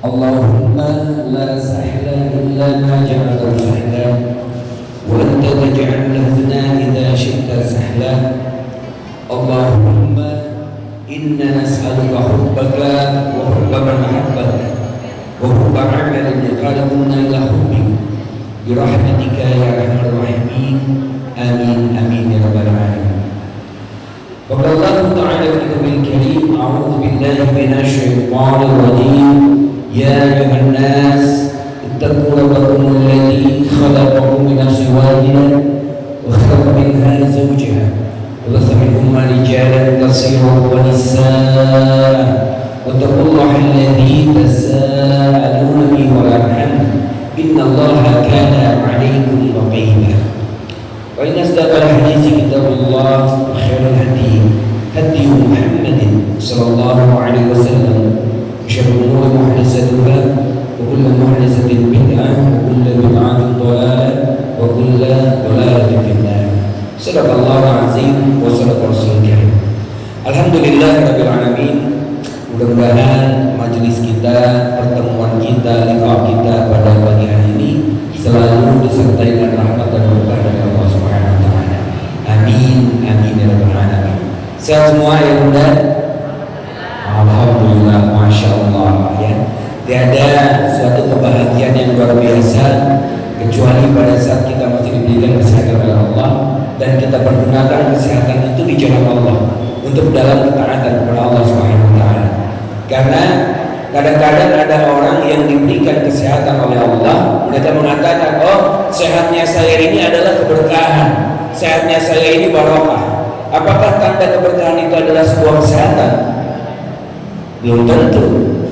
اللهم لا سهل إلا ما جعله سهلا وأنت تجعل الحزن إذا شئت سهلا. اللهم إنا نسألك حبك وحب من أحبك وحب عمل قلبنا إلى حبك برحمتك يا أرحم الراحمين. آمين آمين يا رب العالمين. وقال الله تعالى في الكتاب الكريم: أعوذ بالله من الشيطان الرجيم. يا أيها الناس اتقوا ربكم الذي خلقكم من نفس واحدة وخلق منها زوجها وبث منهما رجالا كثيرا ونساء واتقوا الله الذي تساءلون به والأرحام إن الله كان عليكم رقيبا. وإن أصدق الحديث كتاب الله وخير الهدي هدي محمد صلى الله عليه وسلم وشر الأمور محدثاتها وكل محدثة بدعة وكل بدعة ضلالة وكل ضلالة في النار. صدق الله العظيم وصدق رسول الكريم. Alhamdulillahirabbil alamin. Mudah-mudahan majelis kita, pertemuan kita, liqa kita pada pagi hari ini selalu disertai dengan rahmat dan berkah dari Allah Subhanahu wa taala. Amin amin ya rabbal alamin. Sehat semua ya Bunda? Alhamdulillah, masya Allah ya. Tiada suatu kebahagiaan yang luar biasa kecuali pada saat kita masih diberikan kesehatan oleh Allah dan kita pergunakan kesehatan itu di jalan Allah untuk dalam ketaatan kepada Allah Subhanahu wa taala. Karena kadang-kadang ada orang yang diberikan kesehatan oleh Allah, mereka mengatakan, oh sehatnya saya ini adalah keberkahan, sehatnya saya ini barokah. Apakah tanda keberkahan itu adalah sebuah kesehatan? Belum tentu.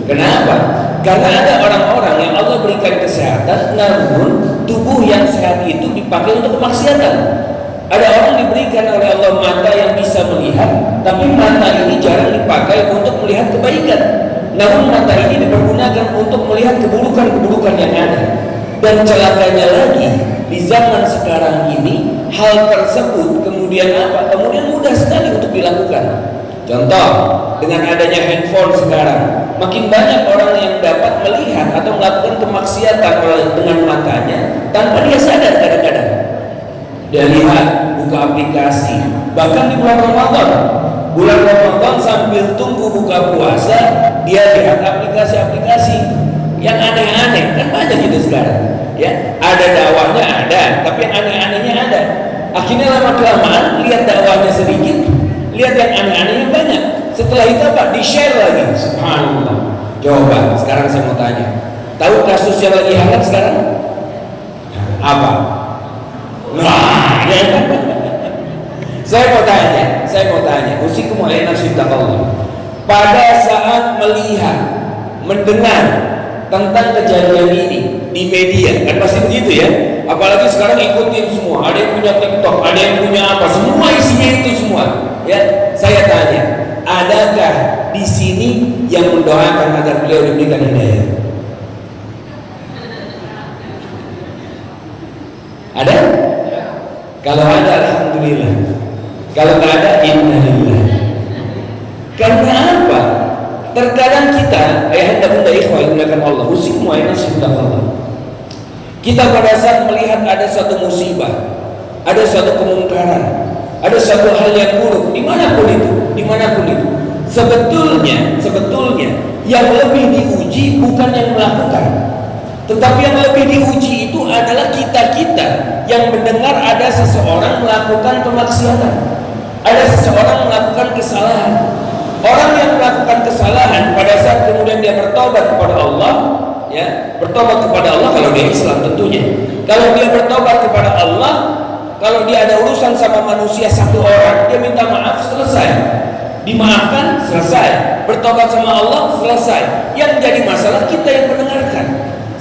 Kenapa? Karena ada orang-orang yang Allah berikan kesehatan, namun tubuh yang sehat itu dipakai untuk kemaksiatan. Ada orang diberikan oleh Allah mata yang bisa melihat, tapi mata ini jarang dipakai untuk melihat kebaikan. Namun mata ini dipergunakan untuk melihat keburukan-keburukan yang ada. Dan celakanya lagi, di zaman sekarang ini hal tersebut kemudian apa? Kemudian mudah sekali untuk dilakukan. Contoh, dengan adanya handphone sekarang, makin banyak orang yang dapat melihat atau melakukan kemaksiatan dengan matanya tanpa dia sadar. Kadang-kadang dia lihat, buka aplikasi, bahkan di bulan Ramadan sambil tunggu buka puasa dia lihat aplikasi-aplikasi yang aneh-aneh. Kan banyak gitu sekarang ya, ada dakwahnya ada, tapi yang aneh-anehnya ada. Akhirnya lama-kelamaan lihat dakwahnya sedikit, lihat yang aneh-anehnya banyak. Setelah itu apa? Di-share lagi. Subhanallah. Coba sekarang saya mau tanya, tahu kasus yang lagi hangat sekarang? Apa? Nah, ya. Saya mau tanya, usikum wa nafsi taqallah. Pada saat melihat, mendengar tentang kejadian ini di media, kan pasti begitu ya. Apalagi sekarang ikutin semua, ada yang punya TikTok, ada yang punya apa, semua isinya itu semua. Ya, saya tanya, adakah di sini yang mendoakan agar beliau diberikan hidayah? Ada? Kalau ada, alhamdulillah. Kalau tidak ada, innalillah. Karena apa? Terkadang kita, ayahanda bunda ikhwah yang dimuliakan Allah, usikum wa nafsi taqallah. Kita pada saat melihat ada suatu musibah, ada suatu kemungkaran, ada suatu hal yang buruk, dimanapun itu, sebetulnya yang lebih diuji bukan yang melakukan, tetapi yang lebih diuji itu adalah kita yang mendengar ada seseorang melakukan kemaksiatan, ada seseorang melakukan kesalahan. Orang yang melakukan kesalahan pada saat kemudian dia bertobat kepada Allah, ya, bertobat kepada Allah kalau dia Islam tentunya. Kalau dia bertobat kepada Allah, kalau dia ada urusan sama manusia satu orang, dia minta maaf, selesai. Dimaafkan, selesai. Bertobat sama Allah, selesai. Yang jadi masalah kita yang mendengarkan.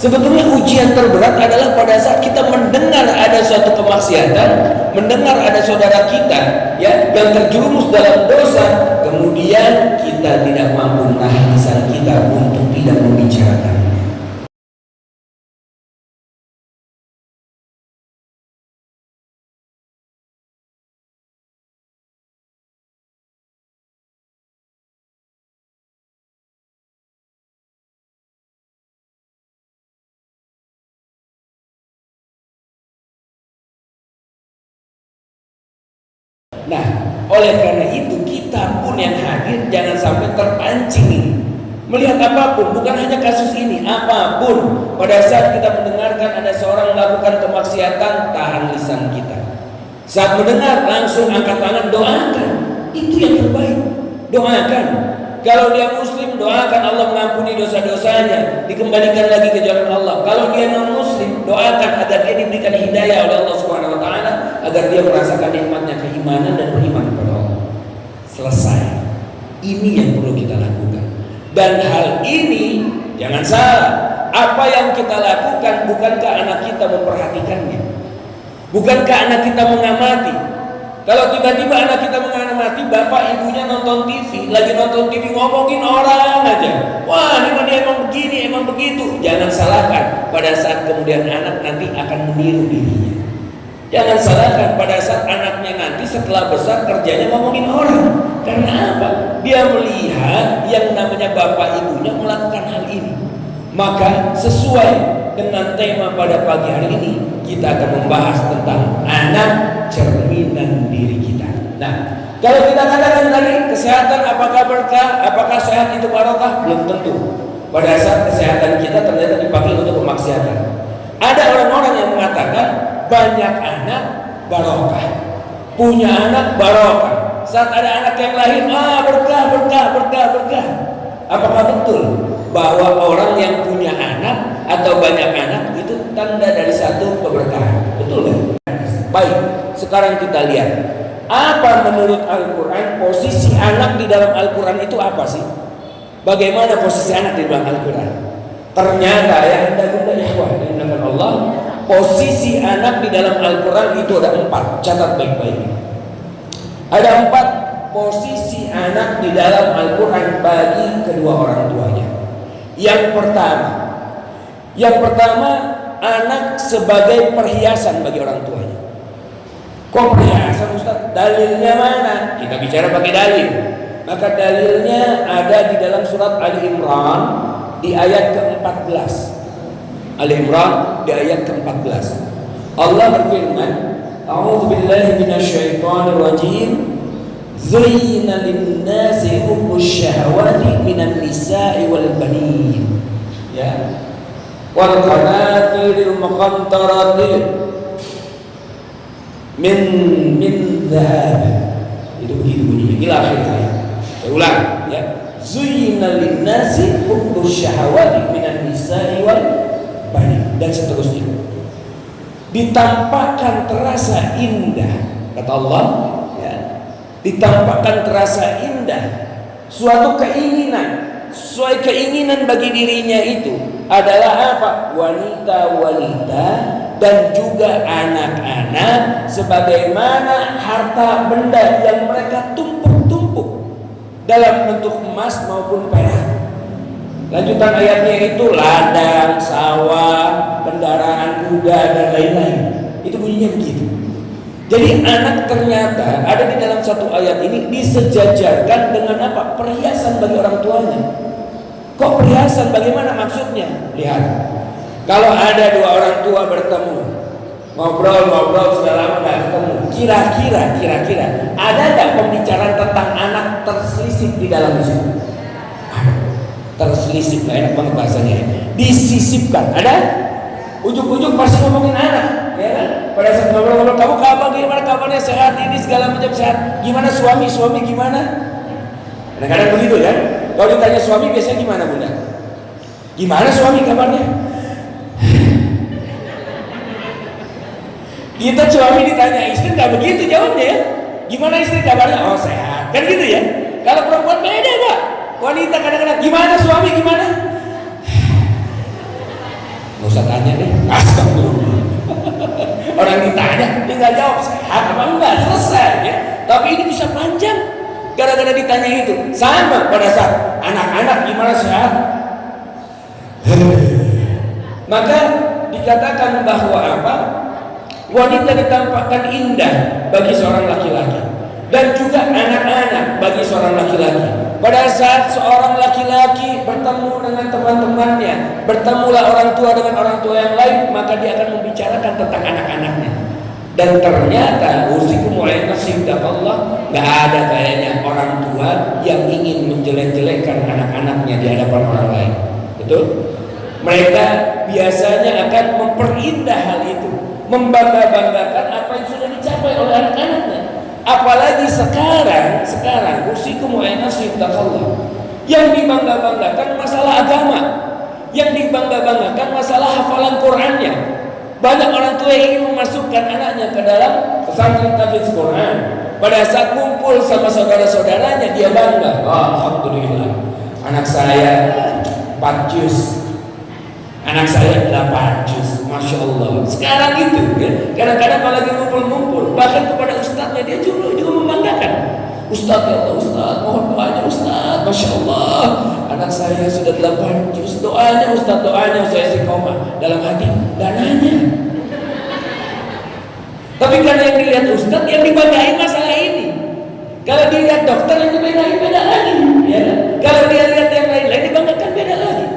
Sebetulnya ujian terberat adalah pada saat kita mendengar ada suatu kemaksiatan, mendengar ada saudara kita ya yang terjerumus dalam dosa, kemudian kita tidak mampu menahan lisan kita untuk tidak membicarakan. Nah, oleh karena itu kita pun yang hadir jangan sampai terpancing ini. Melihat apapun, bukan hanya kasus ini, apapun. Pada saat kita mendengarkan ada seorang melakukan kemaksiatan, tahan lisan kita. Saat mendengar, langsung angkat tangan, doakan. Itu yang terbaik. Doakan. Kalau dia muslim, doakan Allah mengampuni dosa-dosanya, dikembalikan lagi ke jalan Allah. Kalau dia non muslim, doakan agar dia diberikan hidayah oleh Allah Subhanahu wa taala, agar dia merasakan nikmatnya keimanan dan beriman kepada Allah. Selesai. Ini yang perlu kita lakukan. Dan hal ini jangan salah, apa yang kita lakukan bukankah anak kita memperhatikannya? Bukankah anak kita mengamati? Kalau tiba-tiba anak kita mengamati, bapak ibunya nonton TV, lagi nonton TV ngomongin orang aja. Wah, ini dia emang begini, emang begitu. Jangan salahkan pada saat kemudian anak nanti akan meniru dirinya. Jangan salahkan pada saat anaknya nanti setelah besar kerjanya ngomongin orang. Karena apa? Dia melihat yang namanya bapak ibunya melakukan hal ini. Maka sesuai dengan tema pada pagi hari ini, kita akan membahas tentang anak cerminan diri kita. Nah, kalau kita katakan tadi kesehatan apakah berkah, apakah sehat itu barokah? Belum tentu. Pada saat kesehatan kita ternyata dipakai untuk kemaksiatan. Ada orang-orang yang mengatakan banyak anak barokah, punya anak barokah. Saat ada anak yang lahir, berkah, berkah, berkah, berkah. Apakah betul bahwa orang yang punya anak atau banyak anak itu tanda dari satu keberkahan? Betul kan? Baik, sekarang kita lihat apa menurut Al-Quran posisi anak di dalam Al-Quran itu apa sih? Bagaimana posisi anak di dalam Al-Quran? Ternyata ya bunda ikhwah dengan Allah, posisi anak di dalam Al-Quran itu ada 4. Catat baik-baik. Ada 4 posisi anak di dalam Al-Quran bagi kedua orang tuanya. Yang pertama, anak sebagai perhiasan bagi orang tuanya. Kok perhiasan Ustaz? Dalilnya mana? Kita bicara pakai dalil. Maka dalilnya ada di dalam surat Ali Imran di ayat ke-14. Ali Imran di ayat ke-14. Allah berfirman, A'udzu billahi minasyaitonir rajim. Zayyana lin-nasi hubbus syahawati minan nisa'i wal banin. Ya. Wal qanatiril muqantarati min dhahab. Itu begitu bunyinya. Ila akhir ayat. Saya ulang ya. Zayyana lin-nasi hubbus syahawati minan nisa'i wal banin dan seterusnya. Ditampakkan terasa indah kata Allah. Ditampakkan terasa indah suatu keinginan, sesuai keinginan bagi dirinya itu adalah apa? Wanita-wanita dan juga anak-anak sebagaimana harta benda yang mereka tumpuk-tumpuk dalam bentuk emas maupun perak. Lanjutan ayatnya itu ladang, sawah, kendaraan kuda dan lain-lain. Itu bunyinya begitu. Jadi anak ternyata ada di dalam satu ayat ini disejajarkan dengan apa? Perhiasan bagi orang tuanya. Kok perhiasan? Bagaimana maksudnya? Lihat. Kalau ada 2 orang tua bertemu, ngobrol sudah lama nggak ketemu. Kira-kira ada nggak pembicaraan tentang anak terselisip di dalam situ? Terselisip, nggak enak banget bahasanya. Disisipkan. Ada? Ujung-ujung pasti ngomongin anak, ya kan? Pada saat ngobrol-ngobrol, kamu kabar gimana, kabarnya sehat ini segala macam sehat. Gimana suami gimana? Kadang-kadang begitu ya. Kalau ditanya suami biasanya gimana bunda? Gimana suami kabarnya? Kita suami ditanya istri nggak begitu jawabnya ya. Gimana istri kabarnya? Oh sehat, kan gitu ya. Kalau perempuan beda pak. Wanita kadang-kadang gimana suami gimana? Nggak usah tanya deh. Astagfirullah. Orang ditanya dia nggak jawab sehat apa enggak, selesai ya. Tapi ini bisa panjang gara-gara ditanya itu. Sama pada saat anak-anak gimana sehat. Maka dikatakan bahwa apa? Wanita ditampakkan indah bagi seorang laki-laki dan juga anak-anak bagi seorang laki-laki. Pada saat seorang laki-laki bertemu dengan teman-temannya, bertemulah orang tua dengan orang tua yang lain, maka dia akan membicarakan tentang anak-anaknya. Dan ternyata usikum Allah, nggak ada kayaknya orang tua yang ingin menjelek-jelekkan anak-anaknya di hadapan orang lain. Betul? Mereka biasanya akan memperindah hal itu, membangga-banggakan apa yang sudah dicapai oleh anak-anaknya. Apalagi sekarang usikum Allah, yang dibangga-banggakan masalah agama, yang dibangga-banggakan masalah hafalan Qur'annya. Banyak orang tua yang ingin memasukkan anaknya ke dalam pesantren tahfiz Quran. Pada saat kumpul sama saudara-saudaranya, dia bangga. Alhamdulillah, anak saya 4 juz, anak saya 8 juz, Masya Allah. Sekarang itu ya, kadang-kadang kalau lagi ngumpul-ngumpul, bahkan kepada ustadznya dia juga membanggakan. Ustadz, ya Allah, Ustadz, mohon doanya Ustadz, Masya Allah, anak saya sudah 8 juz. Doanya Ustadz, doanya saya istiqomah. Dalam hati, gak nanya. Tapi karena yang dilihat Ustadz, yang dibanggain masalah ini. Kalau dilihat dokter, yang dibanggain beda lagi ya. Kalau dia lihat yang lain-lain, dibanggakan beda lagi.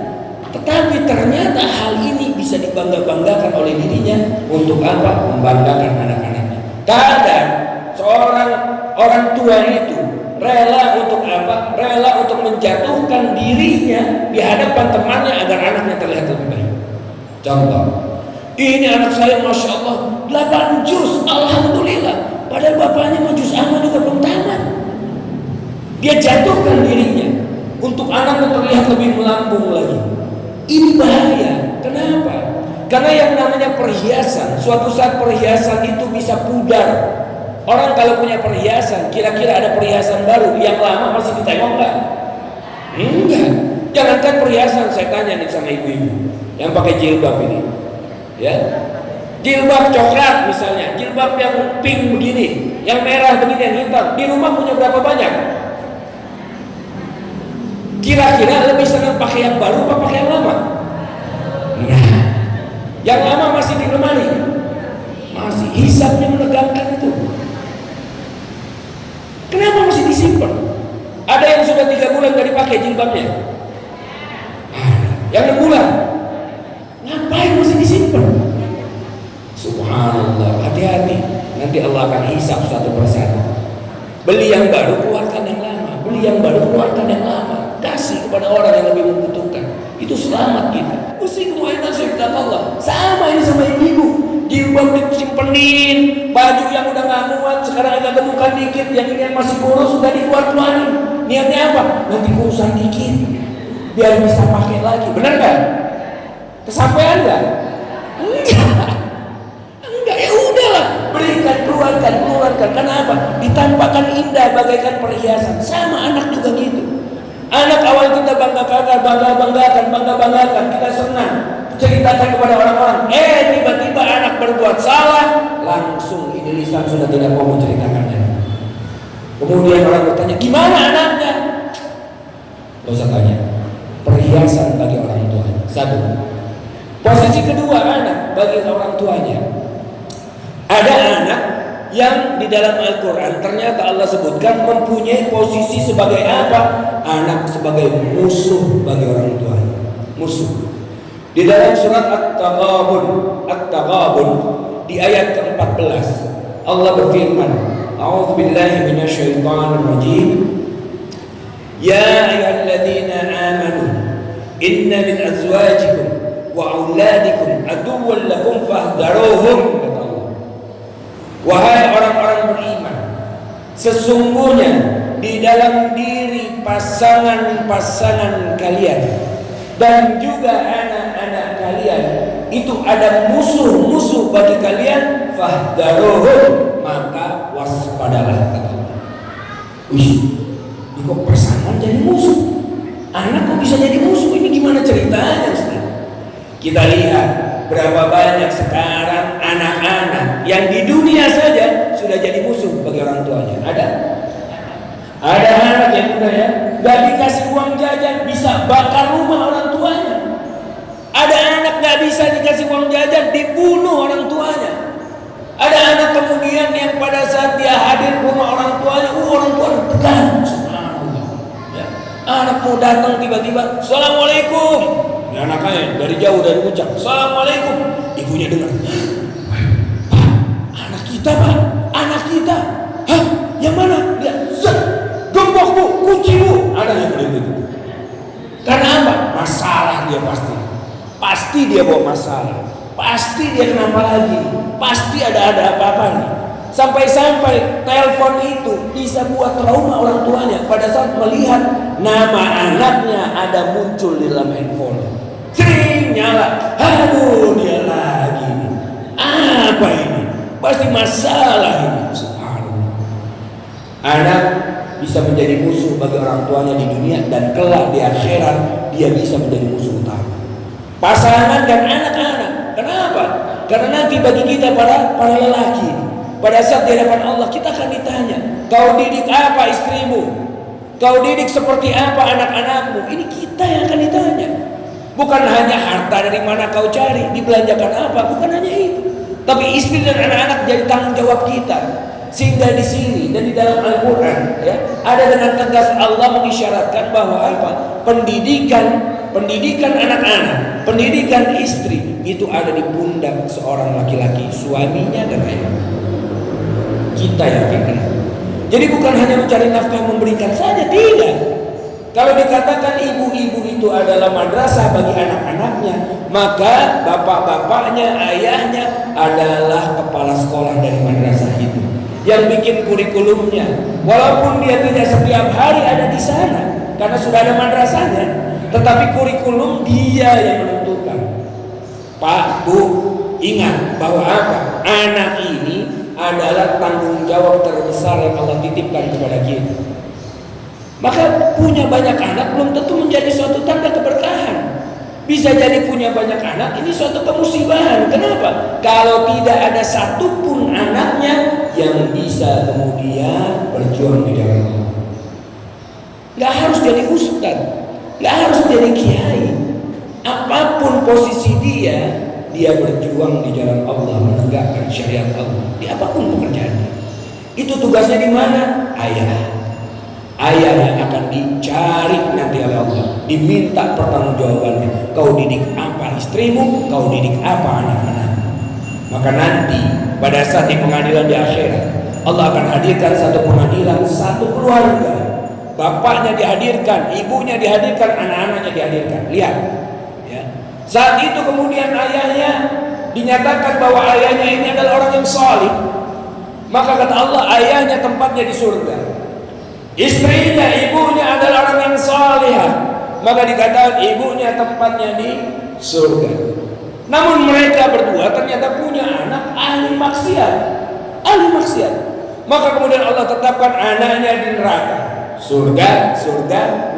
Tetapi ternyata hal ini bisa dibangga-banggakan oleh dirinya. Untuk apa? Membanggakan anak-anaknya. Kadang seorang orang tua itu rela untuk apa? Rela untuk menjatuhkan dirinya di hadapan temannya agar anaknya terlihat lebih baik. Contoh, ini anak saya Masya Allah 8 juz, Alhamdulillah, padahal bapaknya mau juz amma juga belum tamat. Dia jatuhkan dirinya untuk anaknya terlihat lebih melambung lagi. Ini bahaya. Kenapa? Karena yang namanya perhiasan, suatu saat perhiasan itu bisa pudar. Orang kalau punya perhiasan, kira-kira ada perhiasan baru, yang lama masih ditengok nggak? Enggak. Jangankan perhiasan, saya tanya nih sama ibu-ibu yang pakai jilbab ini, ya, jilbab coklat misalnya, jilbab yang pink begini, yang merah begini, yang hitam, di rumah punya berapa banyak? Kira-kira lebih senang pakai yang baru apa pakai yang lama? Nah, yang lama masih di lemari, masih hisapnya menegangkan itu. Kenapa masih disimpan? Ada yang sudah 3 bulan gak dipakai jilbabnya, yang 6 bulan. Ngapain masih disimpan? Subhanallah, hati-hati. Nanti Allah akan hisap satu persatu. Beli yang baru, keluarkan yang lama. Beli yang baru, keluarkan yang lama. Kasih kepada orang yang lebih membutuhkan. Itu selamat kita. Usikum Allah. Sama ini sama ibu-ibu. Jilbab disimpenin, baju yang udah nggak muat sekarang agak gemukan dikit, yang ini yang masih boros sudah dikeluarin. Niatnya apa? Nanti kurusan dikit, biar bisa pakai lagi. Benar kan? Kesampaian nggak? Enggak, ya udahlah, berikan, keluarkan. Kenapa? Ditampakkan indah bagaikan perhiasan. Sama anak juga gitu. Anak awal kita bangga-banggakan, kita senang, ceritakan kepada orang-orang. Tiba-tiba anak berbuat salah, langsung ini lisan sudah tidak mau menceritakannya. Kemudian orang bertanya, gimana anaknya? Gak usah tanya. Perhiasan bagi orang tuanya. Satu. Posisi kedua, anak bagi orang tuanya. Ada anak yang di dalam Al-Quran ternyata Allah sebutkan mempunyai posisi sebagai apa? Anak sebagai musuh bagi orang tuanya. Musuh. Di dalam surat At-Taghabun di ayat ke-14 Allah berfirman, A'udzubillahi minasyaitonirrajim. Ya ayyuhalladzina amanu inna min azwajikum wa auladikum aduwwan lakum fahdharuhum. Wahai orang-orang beriman, sesungguhnya di dalam diri pasangan-pasangan kalian dan juga anak-anak kalian itu ada musuh-musuh bagi kalian, fahdharuhum, maka waspadalah, kata Allah. Wih, ini kok pasangan jadi musuh? Anak kok bisa jadi musuh? Ini gimana ceritanya, Ustaz? Kita lihat berapa banyak sekarang anak-anak yang di dunia saja sudah jadi musuh bagi orang tuanya. Ada anak yang udah ya, gak dikasih uang jajan bisa bakar rumah orang tuanya. Ada anak gak bisa dikasih uang jajan dibunuh orang tuanya. Ada anak kemudian yang pada saat dia hadir ke rumah orang tuanya, orang tua tegang. Subhanallah. Ya. Anak mau datang tiba-tiba, Assalamualaikum. Ini anaknya dari jauh dari ucap, Assalamualaikum. Ibunya dengar, Pak, anak Kita Pak, anak kita. Hah? Yang mana? Dia gembok Bu, kunci Bu. Ada yang begitu. Karena apa? Masalah dia pasti. Pasti dia bawa masalah. Pasti dia kenapa lagi. Pasti ada apa-apa nih. Sampai-sampai telepon itu bisa buat trauma orang tuanya pada saat melihat nama anaknya ada muncul di dalam handphone. Sering nyala. Aduh, dia lagi nih. Apa ini? Pasti masalah ini. Subhanallah. Anak bisa menjadi musuh bagi orang tuanya di dunia, dan kelak di akhirat dia bisa menjadi musuh utama. Pasangan dan anak-anak. Kenapa? Karena nanti bagi kita para lelaki, pada saat di hadapan Allah kita akan ditanya, kau didik apa istrimu? Kau didik seperti apa anak-anakmu? Ini kita yang akan ditanya. Bukan hanya harta dari mana kau cari, dibelanjakan apa, bukan hanya itu. Tapi istri dan anak-anak jadi tanggung jawab kita. Sehingga di sini dan di dalam Al-Quran ya, ada dengan tegas Allah mengisyaratkan bahwa apa? Pendidikan anak-anak, pendidikan istri itu ada di pundak seorang laki-laki, suaminya dan ayah. Kita yang kena. Jadi bukan hanya mencari nafkah memberikan saja, tidak. Kalau dikatakan ibu-ibu itu adalah madrasah bagi anak-anaknya, maka bapak-bapaknya, ayahnya adalah kepala sekolah dari madrasah itu, yang bikin kurikulumnya. Walaupun dia tidak setiap hari ada di sana karena sudah ada madrasahnya, tetapi kurikulum dia yang menentukan. Pak, Bu, ingat bahwa apa? Anak ini adalah tanggung jawab terbesar yang Allah titipkan kepada kita. Maka punya banyak anak belum tentu menjadi suatu tanda keberkahan. Bisa jadi punya banyak anak ini suatu kemusibahan. Kenapa? Kalau tidak ada satupun anaknya yang bisa kemudian berjuang di jalan Allah. Gak harus jadi ustaz, gak harus jadi kiai. Apapun posisi dia berjuang di jalan Allah, menegakkan syariat Allah di apapun pekerjaannya. Itu tugasnya di mana? Ayah yang akan dicari nanti oleh Allah, diminta pertanggungjawabannya. Kau didik apa istrimu? Kau didik apa anak-anak? Maka nanti pada saat di pengadilan di akhirat, Allah akan hadirkan satu pengadilan, satu keluarga. Bapaknya dihadirkan, ibunya dihadirkan, anak-anaknya dihadirkan. Lihat ya. Saat itu kemudian ayahnya dinyatakan bahwa ayahnya ini adalah orang yang salih. Maka kata Allah, ayahnya tempatnya di surga, istrinya, ibunya adalah orang yang salihah, maka dikatakan ibunya tempatnya di surga. Namun mereka berdua ternyata punya anak ahli maksiat. Maka kemudian Allah tetapkan anaknya di neraka. Surga,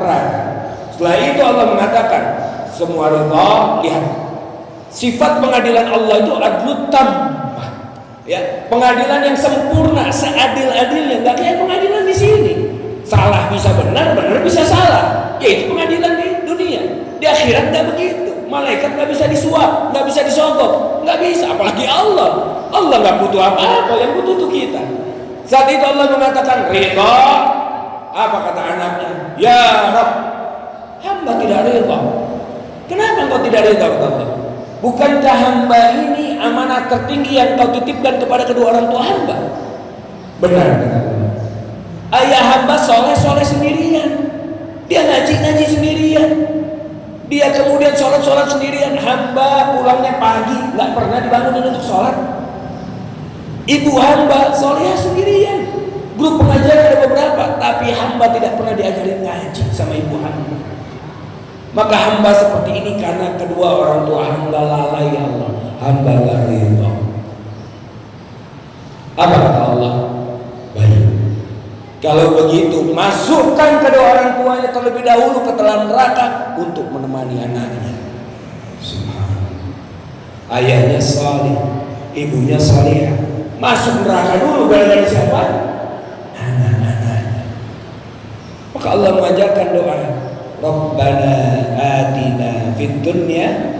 neraka. Setelah itu Allah mengatakan semua ridha. Lihat, sifat pengadilan Allah itu adlut tammah. Ya, pengadilan yang sempurna, seadil-adilnya. Enggak kayak pengadilan di sini. Salah bisa benar, benar bisa salah. Yaitu pengadilan di dunia. Di akhirat enggak begitu. Malaikat enggak bisa disuap, enggak bisa disogok, enggak bisa. Apalagi Allah. Allah enggak butuh apa-apa, yang butuh itu kita. Saat itu Allah mengatakan ridha. Apa kata anaknya? Ya Rabb, hamba tidak ridha. Kenapa engkau tidak ridha kata Allah? Bukankah hamba ini amanah tertinggi yang kau titipkan kepada kedua orang tua hamba? Benar kata Allah. Ayah hamba soleh sendirian. Dia ngaji sendirian. Dia kemudian sholat sendirian. Hamba pulangnya pagi, nggak pernah dibangunin untuk sholat. Ibu hamba soleh sendirian. Grup pengajian ada beberapa, tapi hamba tidak pernah diajarin ngaji sama ibu hamba. Maka hamba seperti ini karena kedua orang tua hamba lalai ya Allah. Hamba gak ridha. Apa kata Allah? Baik. Kalau begitu, masukkan kedua orang tuanya terlebih dahulu ke dalam neraka untuk menemani anaknya. Subhanallah. Ayahnya salih, ibunya salihah. Masuk neraka dulu gara-gara siapa? Anak-anaknya. Maka Allah mengajarkan doa, Rabbana atina fid dunya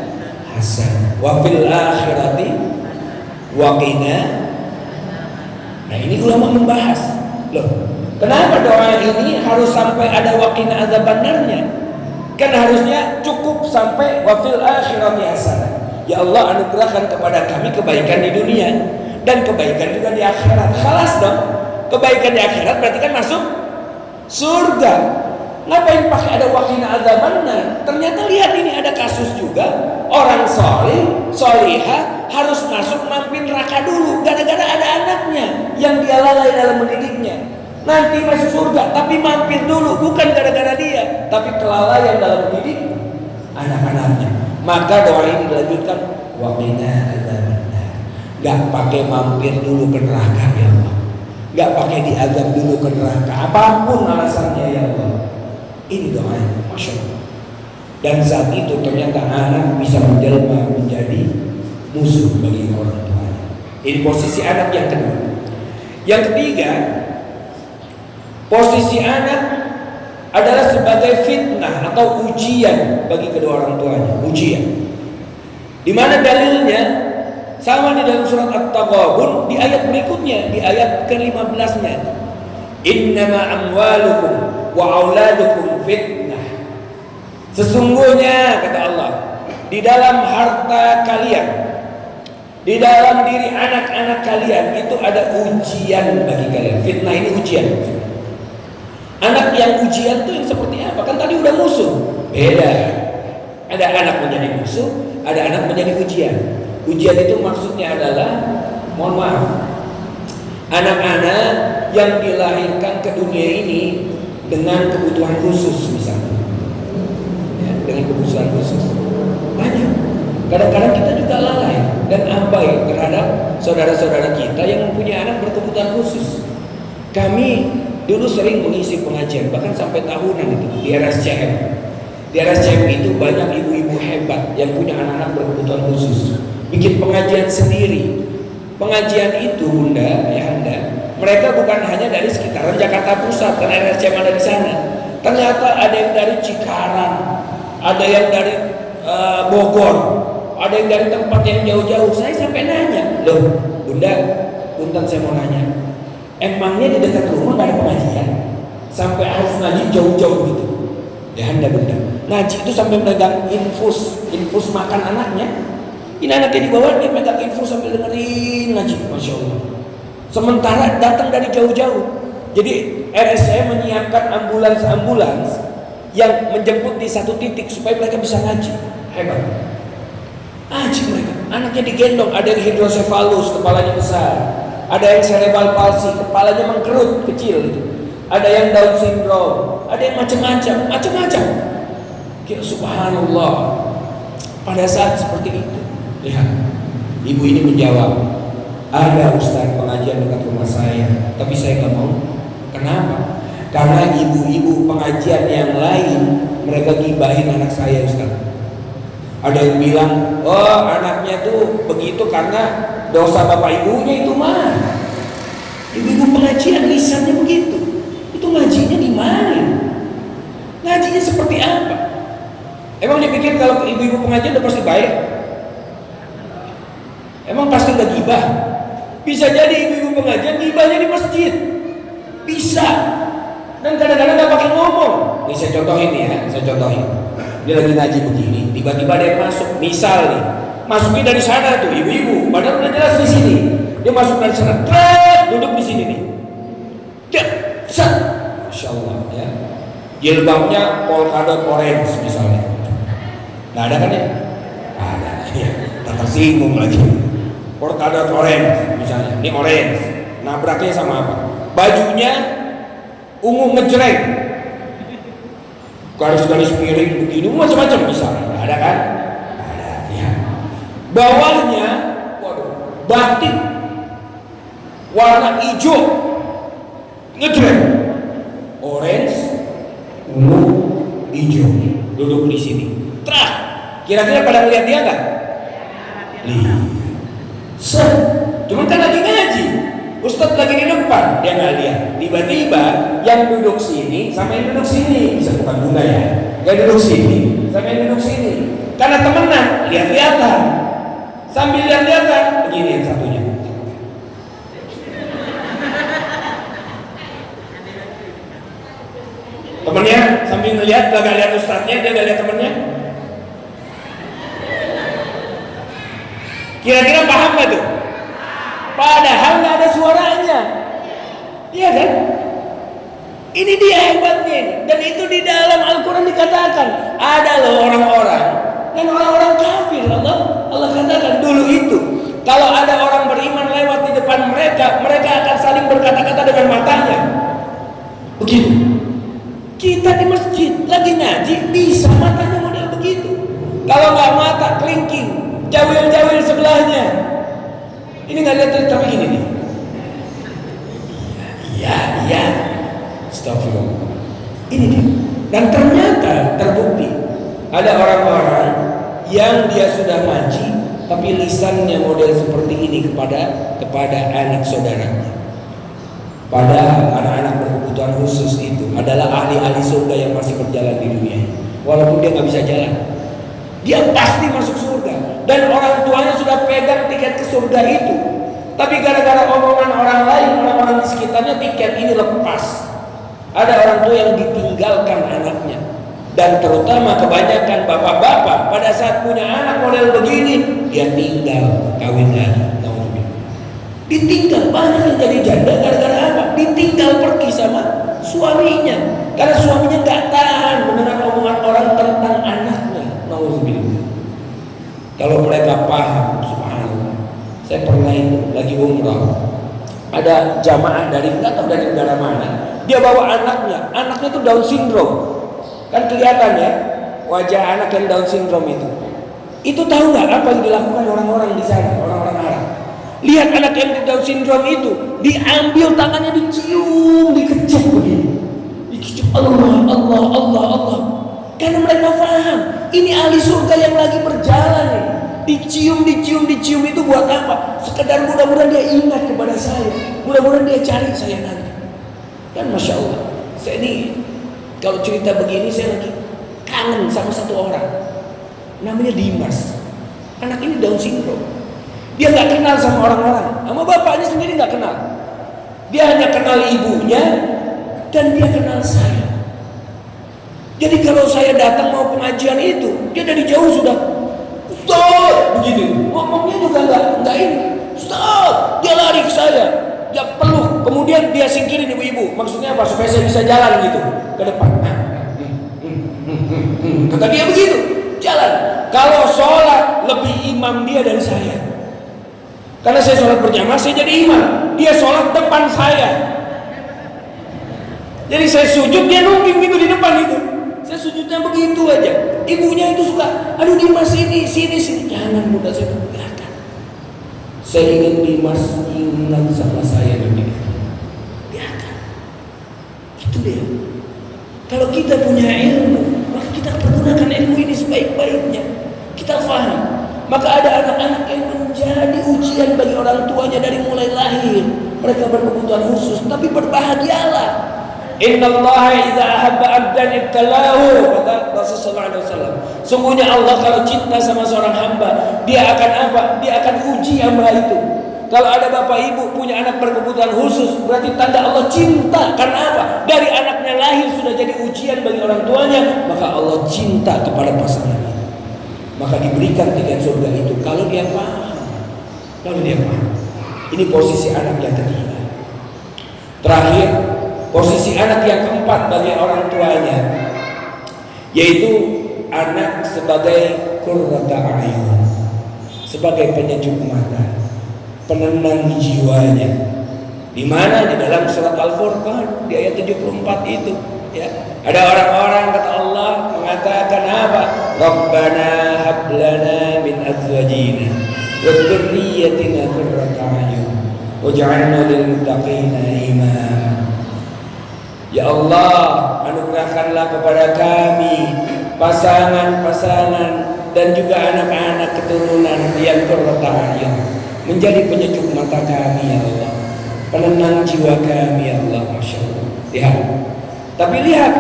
hasanah wa fil akhirati wa qina. Nah, ini ulama membahas, loh, kenapa doa ini harus sampai ada waqina adzabanarnya? Kan harusnya cukup sampai wa fil akhirati hasanah. Ya Allah, anugerahkan kepada kami kebaikan di dunia dan kebaikan juga di akhirat. Khalas dong. Kebaikan di akhirat berarti kan masuk surga. Ngapain pakai ada waqina adzabannar? Ternyata lihat ini ada kasus juga orang soleh, solihah harus masuk mampir neraka dulu gara-gara ada anaknya yang dia lalai dalam mendidiknya. Nanti masuk surga tapi mampir dulu, bukan gara-gara dia, tapi kelalaian dalam mendidik anak-anaknya. Maka doa ini dilanjutkan, waqina adzabannar. Gak pakai mampir dulu ke neraka ya Allah, gak pakai diazab dulu ke neraka, apapun alasannya ya Allah. Ini doanya, Masya Allah. Dan saat itu ternyata anak bisa menjelma menjadi musuh bagi orang tuanya. Ini posisi anak yang kedua. Yang ketiga, posisi anak adalah sebagai fitnah atau ujian bagi kedua orang tuanya. Ujian. Di mana dalilnya? Sama di dalam surat At-Taghabun di ayat berikutnya, di ayat ke-15-nya. Innama amwalukum wa auladukum fitnah. Sesungguhnya kata Allah, di dalam harta kalian, di dalam diri anak-anak kalian itu ada ujian bagi kalian. Fitnah ini ujian. Anak yang ujian itu yang seperti apa? Kan tadi udah musuh. Beda. Ada anak menjadi musuh, ada anak menjadi ujian. Ujian itu maksudnya adalah, mohon maaf, anak-anak yang dilahirkan ke dunia ini dengan kebutuhan khusus misalnya, ya, dengan kebutuhan khusus banyak. Kadang-kadang kita juga lalai dan abai terhadap saudara-saudara kita yang mempunyai anak berkebutuhan khusus. Kami dulu sering mengisi pengajian, bahkan sampai tahunan itu di RSCM. Di RSCM itu banyak ibu-ibu hebat yang punya anak-anak berkebutuhan khusus, bikin pengajian sendiri. Pengajian itu Bunda, Ayahanda, mereka bukan hanya dari sekitaran Jakarta Pusat karena RSCM ada di sana. Ternyata ada yang dari Cikarang, ada yang dari Bogor, ada yang dari tempat yang jauh-jauh. Saya sampai nanya, loh Bunda, punten saya mau nanya, emangnya di dekat rumah gak ada pengajian? Sampai harus ngaji jauh-jauh gitu? Ya Anda Bunda, ngaji itu sampai megang infus makan anaknya. Ini anaknya dibawa, dia megang infus sambil dengerin ngaji, Masya Allah. Sementara datang dari jauh-jauh. Jadi RSCM menyiapkan ambulans yang menjemput di satu titik supaya mereka bisa ngaji. Hebat. Ngaji mereka. Anaknya digendong, ada yang hidrosefalus, kepalanya besar. Ada yang cerebral palsy, kepalanya mengkerut, kecil gitu. Ada yang Down syndrome, ada yang macam-macam. Ya subhanallah. Pada saat seperti itu, lihat, ibu ini menjawab, ada Ustaz pengajian dekat rumah saya, tapi saya nggak mau. Kenapa? Karena ibu-ibu pengajian yang lain mereka gibahin anak saya Ustaz. Ada yang bilang, oh anaknya tuh begitu karena dosa bapak ibunya itu mah. Ibu-ibu pengajian lisannya begitu. Itu ngajinya di mana? Ngajinya seperti apa? Emang dipikir kalau ibu-ibu pengajian udah pasti baik? Emang pasti udah gibah? Bisa jadi ibu-ibu pengajian gibahnya di masjid. Bisa. Dan kadang-kadang gak pakai ngomong. Nih saya contohin nih ya, saya contohin. Dia lagi ngaji begini, tiba-tiba ada yang masuk. Misal nih, masuknya dari sana tuh ibu-ibu, padahal udah jelas di sini. Dia masuk dari sana, duduk di sini nih. Dia, set, Masya Allah ya. Jilbabnya polkadot orange misalnya. Nggak ada kan ya? Ada. Ya, tak tersinggung lagi. Polkadot orange misalnya. Ini orange. Nabraknya sama apa? Bajunya ungu ngejreng. Garis-garis miring begini, macam-macam misalnya. Nggak ada kan? Nggak ada. Ya. Bawahnya, waduh, batik warna hijau ngejreng. Orange, ungu, hijau, duduk di sini. Terah, kira-kira pada melihat dia nggak? Lihat. Cuman kan lagi ngaji, Ustadz lagi di depan, dia nggak lihat. Tiba-tiba yang duduk sini sama yang duduk sini, bisa bukan Bunda ya, yang duduk sini sama yang duduk sini, karena temenan, lihat-lihatan, sambil lihat-lihatan, begini yang satunya. Temennya sambil ngelihat, gak lihat ustadznya, dia gak lihat temennya. Kira-kira paham gak tuh? padahal nggak ada suaranya. Iya kan? Ini dia hebatnya ini. Dan itu di dalam Al-Quran dikatakan ada loh orang-orang dan orang-orang kafir. Allah katakan dulu itu kalau ada orang beriman lewat di depan mereka, mereka akan saling berkata-kata dengan matanya. Begitu. Kita di masjid lagi ngaji bisa matanya model begitu. Kalau nggak mata kelingking, jawil-jawil sebelahnya. Ini nggak lihat tapi gini nih. Iya. Astagfirullah. Ini dia. Dan ternyata terbukti ada orang-orang yang dia sudah ngaji tapi lisannya model seperti ini kepada anak saudaranya. Padahal anak-anak berkebutuhan khusus itu adalah ahli-ahli surga yang masih berjalan di dunia. Walaupun dia nggak bisa jalan, dia pasti masuk surga. Dan orang tuanya sudah pegang tiket ke surga itu. Tapi gara-gara omongan orang lain, orang-orang di sekitarnya, tiket ini lepas. Ada orang tua yang ditinggalkan anaknya. Dan terutama kebanyakan bapak-bapak pada saat punya anak model begini, dia tinggal kawin lagi. Ditinggal, banyak yang jadi janda gara-gara apa? Ditinggal pergi sama suaminya. Karena suaminya gak tahan mendengar omongan orang tentang anaknya. Nauzubillah. Kalau mereka paham, subhanallah. Saya pernah itu lagi umrah. Ada jamaah dari nggak tahu dari negara mana. Dia bawa anaknya itu Down syndrome. Kan kelihatan ya wajah anak yang Down syndrome itu. Itu tahu nggak apa yang dilakukan orang-orang di sana, orang-orang Arab? Lihat anak yang Down syndrome itu, diambil tangannya, dicium, dikecek begini. Dikecek Allah. Karena mereka paham, ini ahli surga yang lagi berjalan nih. Dicium itu buat apa? Sekedar mudah-mudahan dia ingat kepada saya. Mudah-mudahan dia cari saya nanti. Dan Masya Allah, saya ini kalau cerita begini saya lagi kangen sama satu orang. Namanya Dimas. Anak ini Down syndrome. Dia nggak kenal sama orang-orang, sama bapaknya sendiri nggak kenal. Dia hanya kenal ibunya dan dia kenal saya. Jadi kalau saya datang mau pengajian itu, dia dari jauh sudah Ustaz, begitu. Ngomongnya juga nggak ini. Ustaz, dia lari ke saya, dia peluk, kemudian dia singkirin ibu-ibu. Maksudnya apa? Supaya saya bisa jalan gitu ke depan. Kata dia begitu, jalan. Kalau sholat lebih imam dia dari saya. Karena saya sholat berjamaah, saya jadi imam. Dia sholat depan saya. Jadi saya sujud, dia nungging gitu di depan itu. Saya sujudnya begitu aja. Ibunya itu suka, aduh Dimas sini. Jangan mudah saya biarkan. Saya ingin Dimas ingat sama saya dulu. Biarkan. Itu dia. Kalau kita punya ilmu, maka kita pergunakan ilmu ini sebaik-baiknya. Kita paham. Maka ada anak-anak yang menjadi ujian bagi orang tuanya dari mulai lahir. Mereka berkebutuhan khusus, tapi berbahagialah. Innallaha idza ahabba 'abdan ibtalahu, kata Rasulullah SAW. Sungguhnya Allah kalau cinta sama seorang hamba, dia akan apa? Dia akan uji hamba itu. Kalau ada bapak ibu punya anak berkebutuhan khusus, berarti tanda Allah cinta. Karena apa? Dari anaknya lahir sudah jadi ujian bagi orang tuanya, maka Allah cinta kepada pasangan itu. Maka diberikan tiket surga itu kalau dia paham. Ini posisi anak yang ketiga. Terakhir, posisi anak yang keempat bagi orang tuanya, yaitu anak sebagai qurrata a'yun, sebagai penyejuk mata, penenang jiwanya. Di mana? Di dalam surat Al-Furqan di ayat 74 itu, ya. Ada orang-orang kata Allah mengatakan apa? Rabbana hab lana min azwajina wa dzurriyyatina qurrata a'yun waj'alna lil muttaqina imama. Ya Allah, anugerahkanlah kepada kami pasangan-pasangan dan juga anak-anak keturunan yang qurrata a'yun, menjadi penyejuk mata kami ya Allah, penenang jiwa kami ya Allah. Masya Allah. Lihat. Tapi lihat,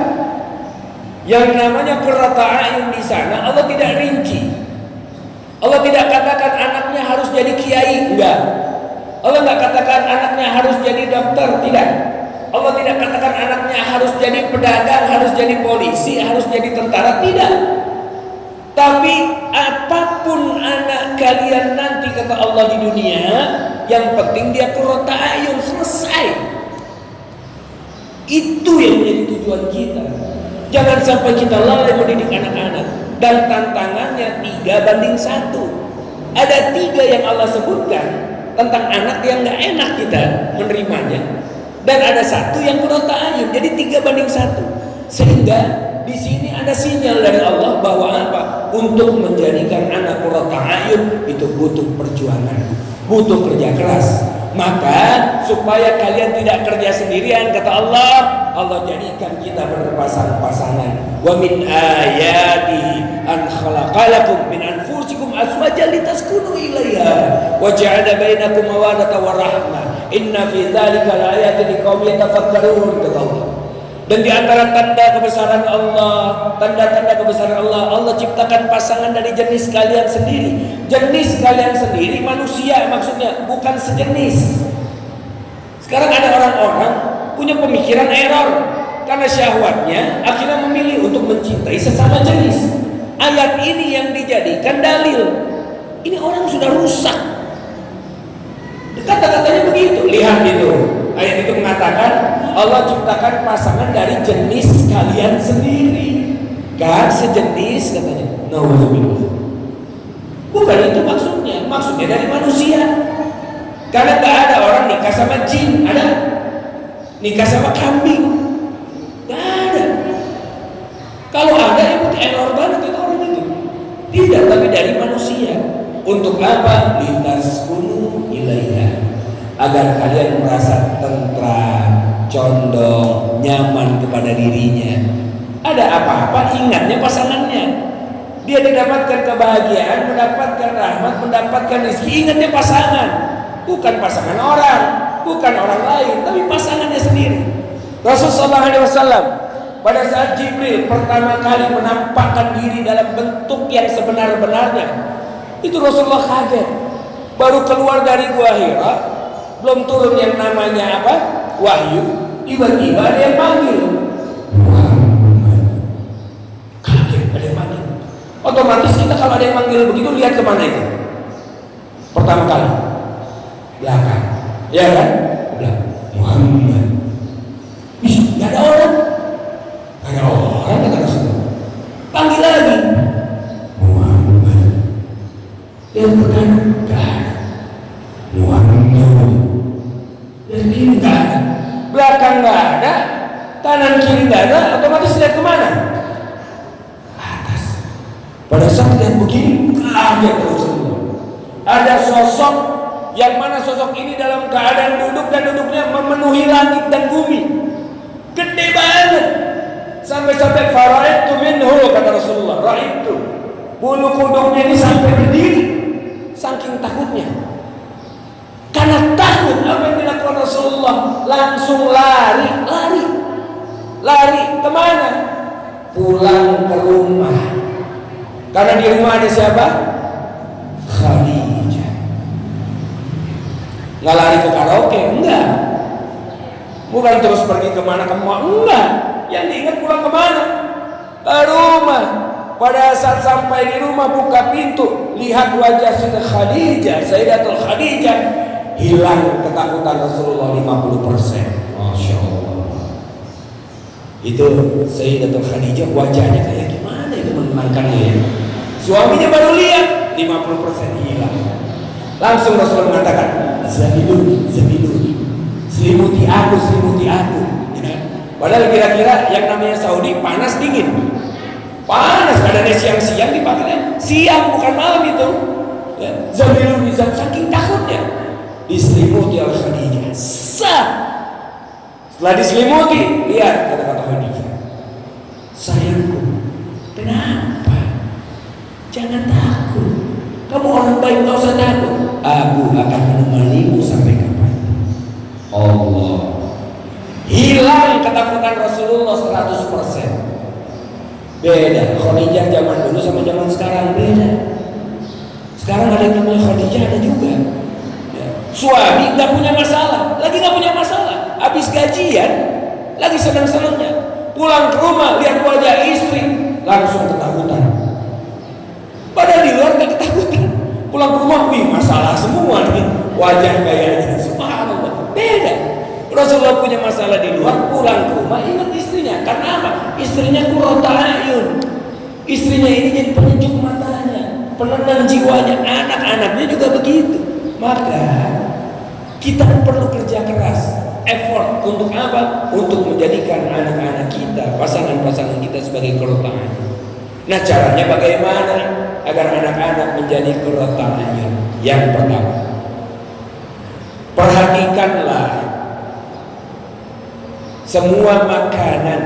yang namanya qurrata a'yun di sana Allah tidak rinci. Allah tidak katakan anaknya harus jadi kiai, enggak. Allah enggak katakan anaknya harus jadi dokter, tidak. Allah tidak katakan anaknya harus jadi pedagang, harus jadi polisi, harus jadi tentara, tidak. Tapi apapun anak anak kalian nanti, kata Allah, di dunia, yang penting dia qurrata ayun, selesai. Itu yang menjadi tujuan kita. Jangan sampai kita lalai mendidik anak-anak. Dan tantangannya 3:1. Ada 3 yang Allah sebutkan tentang anak yang gak enak kita menerimanya, dan ada 1 yang qurrata ayun. Jadi 3:1. Sehingga di sini ada sinyal dari Allah bahwa apa? Untuk menjadikan anak qurrata ayun itu butuh perjuangan, butuh kerja keras. Maka supaya kalian tidak kerja sendirian, kata Allah, Allah jadikan kita berpasang-pasangan. Wa min ayatihi an khalaqalakum min anfusikum azwajan litaskunu ilaiha wa ja'ala bainakum mawaddatan wa rahmah. Inna fi dzalika laayatin liqaumin yatafakkarun, kata Allah. Dan di antara tanda kebesaran Allah, tanda-tanda kebesaran Allah, Allah ciptakan pasangan dari jenis kalian sendiri. Jenis kalian sendiri manusia maksudnya, bukan sejenis. Sekarang ada orang-orang punya pemikiran error karena syahwatnya akhirnya memilih untuk mencintai sesama jenis. Ayat ini yang dijadikan dalil. Ini orang sudah rusak. Kata-katanya begitu. Lihat itu. Ayat itu mengatakan Allah ciptakan pasangan dari jenis kalian sendiri, kan sejenis katanya. Nauzubillah. Bukan itu maksudnya. Maksudnya dari manusia. Karena tak ada orang nikah sama jin, ada? Nikah sama kambing, tak ada. Kalau ada itu error banget itu orang itu. Tidak, tapi dari manusia. Untuk apa? Litaskunu ilaiha, agar kalian merasa tentram, condong, nyaman kepada dirinya. Ada apa-apa ingatnya pasangannya. Dia mendapatkan kebahagiaan, mendapatkan rahmat, mendapatkan rezeki, ingatnya pasangan. Bukan pasangan orang, bukan orang lain, tapi pasangannya sendiri. Rasulullah SAW pada saat Jibril pertama kali menampakkan diri dalam bentuk yang sebenar-benarnya, itu Rasulullah kaget. Baru keluar dari Gua Hira, belum turun yang namanya apa? Wahyu. Tiba-tiba ada yang manggil. Kaget, ada yang manggil. Otomatis kita kalau ada yang manggil begitu lihat kemana itu? Pertama kali belakang, ya kan? Belakang. Muhammad. Ih, nggak ada orang. Nggak ada orang, kata Rasulullah. Panggil lagi. Muhammad. Yang pertama nggak ada. Muhammad. Yang kiri nggak ada. Belakang nggak ada. Kanan kiri nggak ada. Otomatis lihat kemana? Atas. Pada saat lihat begini, kaget Rasulullah. Ada sosok yang mana sosok ini dalam keadaan duduk dan duduknya memenuhi langit dan bumi, gede banget, sampai-sampai faraitu minhu, kata Rasulullah, raitu, bulu kuduknya ini sampai berdiri, saking takutnya. Karena takut apa yang dilakukan Rasulullah, langsung lari kemana? Pulang ke rumah. Karena di rumah ada siapa? Khadijah. Nggak lari ke karaoke, enggak. Bukan terus pergi kemana enggak. Yang diingat pulang kemana? Ke rumah. Pada saat sampai di rumah, buka pintu, lihat wajah Khadijah, Sayyidatul Khadijah, hilang ketakutan Rasulullah 50%. Masya Allah. Itu Sayyidatul Khadijah, wajahnya kayak gimana itu menenangkannya ya. Suaminya baru lihat 50% hilang. Langsung Rasulullah mengatakan, Zamiluni, selimuti aku. Ya. Padahal kira-kira yang namanya Saudi panas dingin. Panas, kadang siang-siang dipakainya. Siang bukan malam itu. Ya. Zamiluni, saking takutnya. Diselimuti oleh Khadijah. Setelah diselimuti, lihat kata-kata Khadijah. Sayangku, kenapa? Jangan takut. Kamu orang baik, gak usah takut. Aku akan menemanimu sampai kapan. Allah. Hilang ketakutan Rasulullah 100%. Beda. Khadijah zaman dulu sama zaman sekarang beda. Sekarang ada yang namanya Khadijah, ada juga. Ya. Suami gak punya masalah, lagi gak punya masalah. Habis gajian, lagi senang-senangnya. Pulang ke rumah, lihat wajah istri, langsung ketakutan. Padahal di luar gak ketakutan. Pulang ke rumah, wih masalah semua nih, wajah kayaknya, subhanallah, beda. Rasulullah punya masalah di luar, pulang ke rumah ingat istrinya. Karena apa? Istrinya qurrata ayun. Istrinya ini jadi penyejuk matanya, penenang jiwanya, anak-anaknya juga begitu. Maka kita perlu kerja keras, effort untuk apa? Untuk menjadikan anak-anak kita, pasangan-pasangan kita sebagai qurrata ayun. Nah, caranya bagaimana agar anak-anak menjadi qurrata ayun? Yang pertama, perhatikanlah semua makanan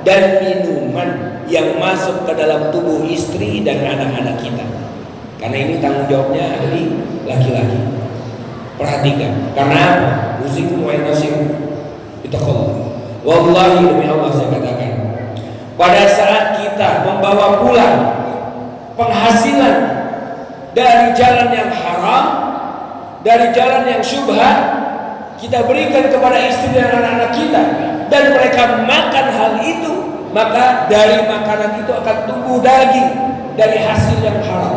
dan minuman yang masuk ke dalam tubuh istri dan anak-anak kita. Karena ini tanggung jawabnya ada di laki-laki. Perhatikan. Karena apa? Usikum wa nasikum bittaqwa. Wallahi demi Allah saya katakan, pada saat kita membawa pulang penghasilan dari jalan yang haram, dari jalan yang syubhat, kita berikan kepada istri dan anak-anak kita, dan mereka makan hal itu, maka dari makanan itu akan tumbuh daging dari hasil yang haram.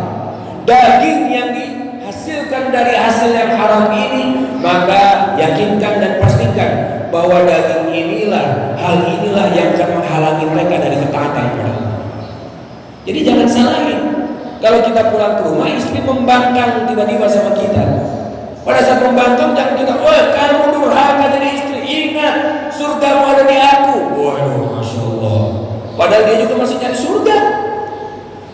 Daging yang dihasilkan dari hasil yang haram ini, maka yakinkan dan pastikan bahwa daging inilah, hal inilah yang akan menghalangi mereka dari ketaatan kepada Allah. Jadi jangan salahin. Kalau kita pulang ke rumah, istri membangkang tiba-tiba sama kita. Pada saat membangkang, jangan kita, oh kamu durhaka jadi istri. Ingat, surgamu ada di aku. Waduh, masya Allah. Padahal dia juga masih cari surga.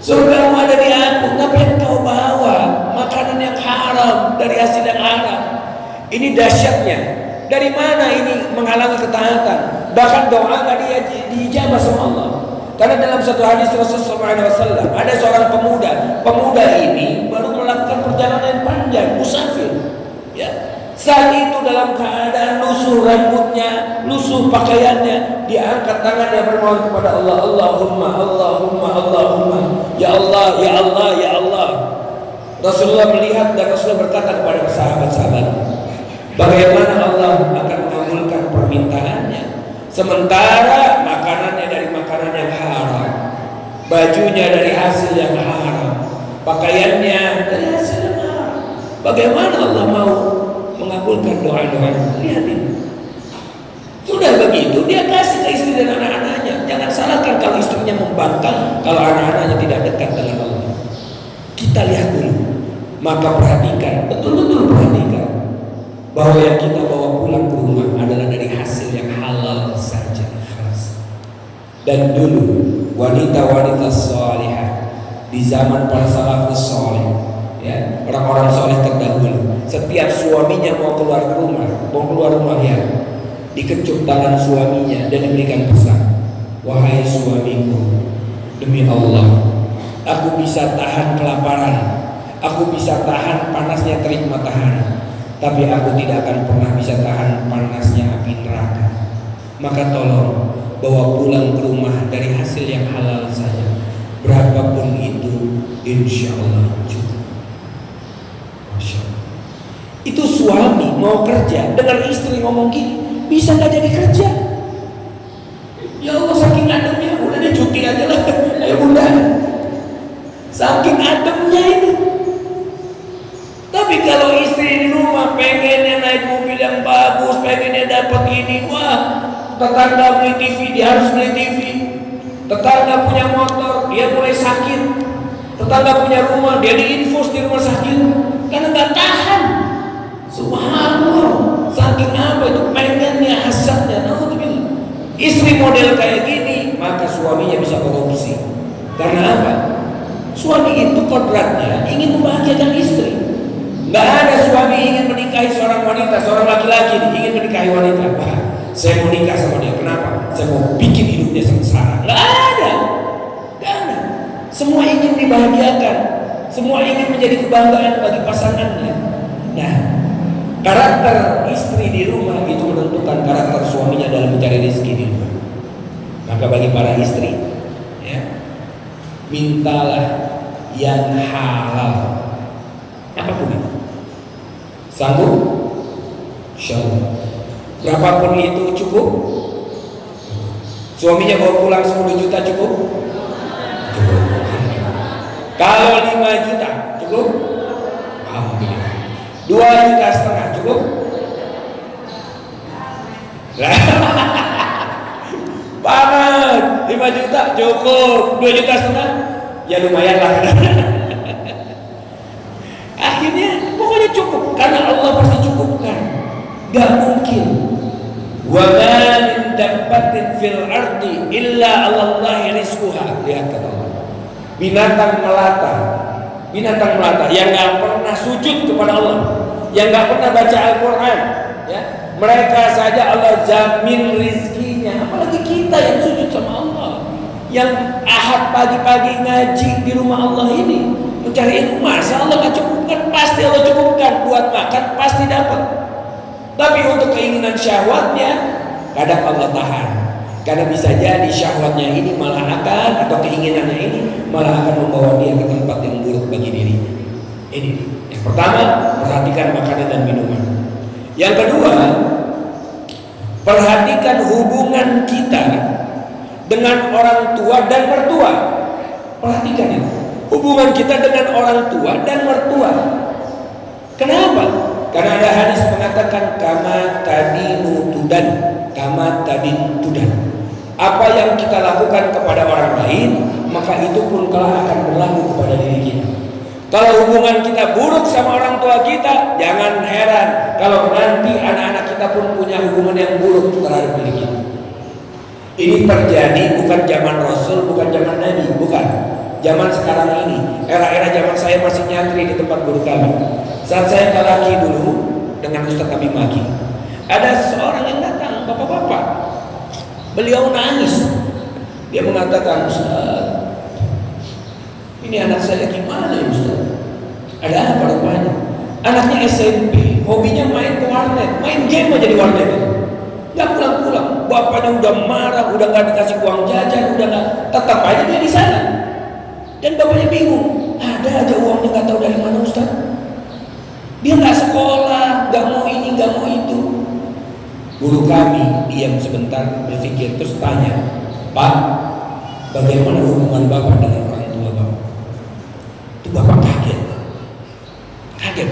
Surgamu ada di aku, tapi yang kau bawa makanan yang haram dari hasil yang haram. Ini dahsyatnya. Dari mana ini menghalangi ketaatan? Bahkan doa nggak diijabah sama Allah. Karena dalam satu hadis Rasulullah SAW ada seorang pemuda ini baru melakukan perjalanan panjang, musafir. Ya. Saat itu dalam keadaan lusuh rambutnya, lusuh pakaiannya, dia angkat tangannya bermohon kepada Allah, Allahumma, Allahumma, Allahumma, ya Allah, ya Allah, ya Allah. Rasulullah melihat dan Rasulullah berkata kepada sahabat-sahabat, bagaimana Allah akan mengabulkan permintaannya sementara makanannya dari makanan yang haram, bajunya dari hasil yang haram, pakaiannya dari hasil yang haram. Bagaimana Allah mau mengabulkan doa-doa? Lihat ini. Sudah begitu dia kasih ke istri dan anak-anaknya. Jangan salahkan kalau istrinya membangkang, kalau anak-anaknya tidak dekat dengan Allah. Kita lihat dulu. Maka perhatikan, betul-betul perhatikan bahwa yang kita bawa pulang ke rumah adalah dari hasil yang halal saja. Dan dulu wanita-wanita salihah di zaman para salafus saleh, ya, orang-orang saleh terdahulu, setiap suaminya mau keluar rumah ya, dikecup tangan suaminya dan diberikan pesan, wahai suamiku, demi Allah, aku bisa tahan kelaparan, aku bisa tahan panasnya terik matahari, tapi aku tidak akan pernah bisa tahan panasnya api neraka. Maka tolong bawa pulang ke rumah dari hasil yang halal saja, berapapun itu, insya Allah cukup. Masya Allah. Itu suami mau kerja, dengar istri ngomong gini, bisa nggak jadi kerja? Ya Allah, saking ademnya, udah deh cuti aja lah, ayo bunda. Saking ademnya itu. Tapi kalau istri di rumah pengennya naik mobil yang bagus, pengennya dapat ini, wah, tetangga beli TV, dia harus beli TV. Tetangga punya motor, dia mulai sakit. Tetangga punya rumah, dia diinfus di rumah sakit karena nggak tahan. Subhanallah, saking apa itu pengennya, hasadnya. Naudzubillah. Istri model kayak gini, maka suaminya bisa korupsi. Karena apa? Suami itu kodratnya ingin membahagiakan istri. Nggak ada suami ingin menikahi seorang wanita, seorang laki-laki ingin menikahi wanita. Wah, saya mau nikah sama dia. Kenapa? Saya mau bikin hidupnya sengsara. Nggak ada. Nggak ada. Semua ingin dibahagiakan. Semua ingin menjadi kebanggaan bagi pasangannya. Nah, karakter istri di rumah itu menentukan karakter suaminya dalam mencari rezeki di luar. Maka bagi para istri, ya, mintalah yang halal. Apapun itu. Sanggup? Insyaallah. Berapapun itu cukup? Suaminya bawa pulang 10 juta cukup? Cukup. Kalau 5 juta cukup? 2,5 juta cukup? Banget, 5 juta cukup, 2,5 juta ya lumayan lah. Akhirnya pokoknya cukup, karena Allah pasti cukupkan. Gak mungkin. Wa ma min dabbatin fil ardi illa 'alallahi rizquha. Lihat kata Allah. Binatang melata yang gak pernah sujud kepada Allah, yang gak pernah baca Al-Quran, ya, mereka saja Allah jamin rizkinya. Apalagi kita yang sujud sama Allah, yang ahad pagi-pagi ngaji di rumah Allah ini, mencari ilmu. Masa Allah gak cukupkan? Pasti Allah cukupkan. Buat makan pasti dapat. Tapi untuk keinginan syahwatnya kadang Allah tahan, karena bisa jadi syahwatnya ini malah akan, atau keinginannya ini malah akan membawa dia ke tempat yang buruk bagi dirinya. Ini yang pertama, perhatikan makanan dan minuman. Yang kedua, perhatikan hubungan kita dengan orang tua dan mertua. Perhatikan itu, hubungan kita dengan orang tua dan mertua. Kenapa? Karena ada hadis mengatakan kama tadinu tudan, kama tadin tudan. Apa yang kita lakukan kepada orang lain, maka itu pun kelak akan berlaku kepada diri kita. Kalau hubungan kita buruk sama orang tua kita, jangan heran kalau nanti anak-anak kita pun punya hubungan yang buruk terhadap diri kita. Ini terjadi bukan zaman Rasul, bukan zaman Nabi, bukan. Zaman sekarang ini, era-era zaman saya masih nyantri di tempat guru kami. Saat saya talaki dulu dengan Ustaz Abi Maki, ada seorang yang datang, bapak-bapak. Beliau nangis. Dia mengatakan, Ustaz, ini anak saya gimana ya Ustaz? Ada apa rupanya? Anaknya SMP, hobinya main ke warnet, main game aja di warnet itu. Gak pulang-pulang, bapaknya udah marah, udah gak dikasih uang jajan, udah gak, tetap aja dia di sana. Dan bapaknya bingung, ada aja uangnya gak tahu dari mana Ustaz. Dia gak sekolah, gak mau ini, gak mau itu. Guru kami diam sebentar, berpikir, terus tanya, Pak, bagaimana hubungan bapak dengan orang tua bapak? Itu bapak kaget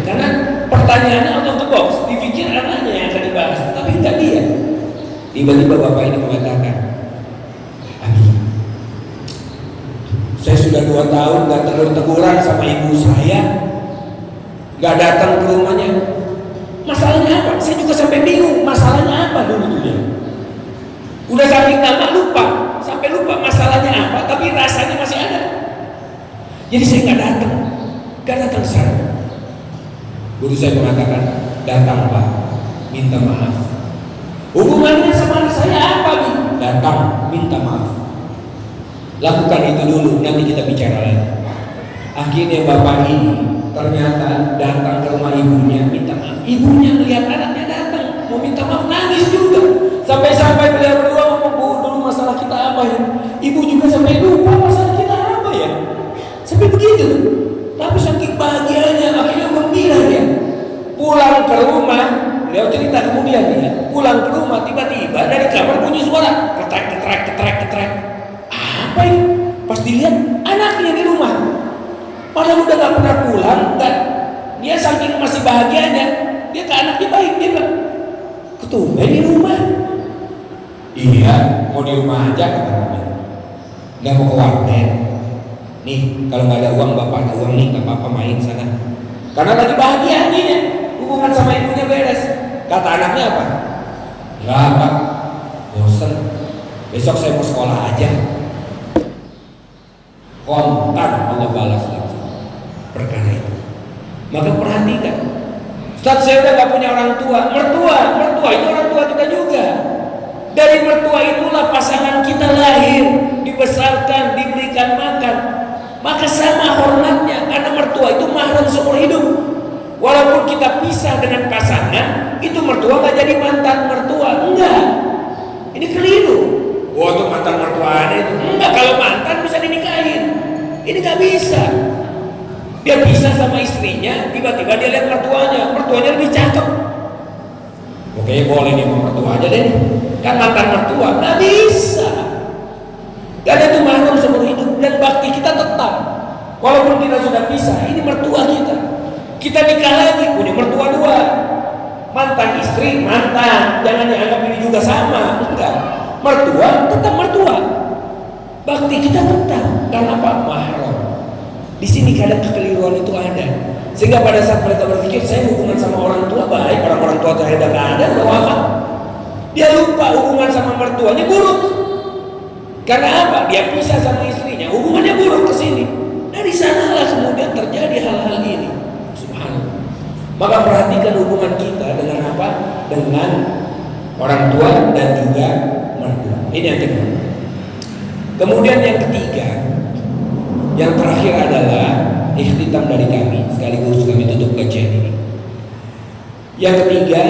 karena pertanyaannya out of the box, dipikir anaknya yang akan dibahas, tapi tidak dia. Tiba-tiba bapak ini mengatakan, Abi, saya sudah 2 tahun gak tegur-teguran sama ibu saya, gak datang ke rumahnya. Masalahnya apa? Saya juga sampai bingung, masalahnya apa dulu tuh dia. Udah saking lama lupa, sampai lupa masalahnya apa, tapi rasanya masih ada. Jadi saya gak datang ke sana. Guru saya mengatakan, datang Pak, minta maaf. Hubungannya sama anak saya apa nih? Datang, minta maaf. Lakukan itu dulu, nanti kita bicara lagi. Akhirnya bapak ini ternyata datang ke rumah ibunya, minta maaf. Ibunya melihat anaknya datang, mau minta maaf, nangis juga. Sampai-sampai beliau berdua ngomong, Bu, dulu masalah kita apa ya? Ibu juga sampai lupa masalah kita apa ya? Sampai begitu. Tapi saking bahagianya, akhirnya gembira dia. Pulang ke rumah, beliau cerita kemudian dia pulang ke rumah, tiba-tiba dari kamar bunyi suara ketrek. Apa ini? Pas dilihat anaknya di rumah. Padahal udah gak pernah pulang, dan dia saking masih bahagianya, dia ke anaknya baik, dia bilang, ketumben di rumah. Iya, mau di rumah aja kata kami. Gak mau ke warnet. Nih, kalau nggak ada uang, bapak ada uang nih, nggak apa-apa main sana. Karena lagi bahagia hatinya, hubungan sama ibunya beres. Kata anaknya apa? Nggak Pak, bosen. Besok saya mau sekolah aja. Kontan Allah balas langsung perkara itu. Maka perhatikan, Ustaz saya udah nggak punya orang tua. Mertua itu orang tua kita juga. Dari mertua itulah pasangan kita lahir, dibesarkan, diberikan makan. Maka sama hormatnya, karena mertua itu mahram seumur hidup. Walaupun kita pisah dengan pasangan, itu mertua gak jadi mantan mertua. Enggak, ini keliru. Itu mantan mertua itu. Enggak, kalau mantan bisa dinikahin. Ini gak bisa. Dia pisah sama istrinya, tiba-tiba dia lihat mertuanya lebih cakep. Oke, boleh nih sama mertua aja deh. Kan mantan mertua, gak bisa. Karena itu mahram seumur hidup, dan bakti kita tetap. Walaupun kita sudah pisah, ini mertua kita. Kita nikah lagi, punya mertua dua. Mantan istri, mantan, jangan dianggap ini juga sama. Enggak, mertua tetap mertua. Bakti kita tetap, karena apa? Mahram. Di sini kadang kekeliruan itu ada, sehingga pada saat mereka berpikir saya hubungan sama orang tua baik, orang tua saya udah gak ada, udah wafat, dia lupa hubungan sama mertuanya buruk. Karena apa? Dia pisah sama istrinya, hubungannya buruk ke sini. Dari sanalah kemudian terjadi hal-hal ini. Subhanallah. Maka perhatikan hubungan kita dengan apa? Dengan orang tua dan juga mertua. Ini yang kedua. Kemudian yang ketiga, yang terakhir adalah ikhtitam dari kami, sekaligus kami tutup kajian ini. Yang ketiga,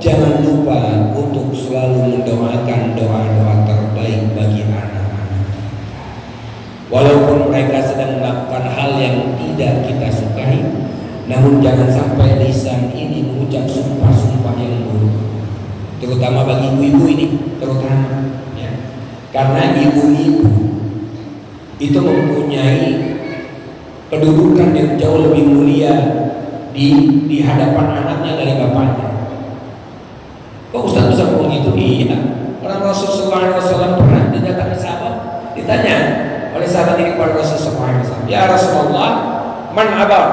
jangan lupa untuk selalu mendoakan doa-doa terbaik bagi anak-anak kita. Walaupun mereka sedang melakukan hal yang tidak kita sukai, namun jangan sampai lisan ini mengucap sumpah-sumpah yang buruk, terutama bagi ibu-ibu ini, terutama ya. Karena ibu-ibu itu mempunyai kedudukan yang jauh lebih mulia di hadapan anaknya dari bapaknya. Kok Ustaz bisa ngomong gitu? Iya. Orang Rasulullah SAW pernah didatangi sahabat, ditanya oleh sahabat ini kepada Rasulullah SAW, ya Rasulullah, man abar?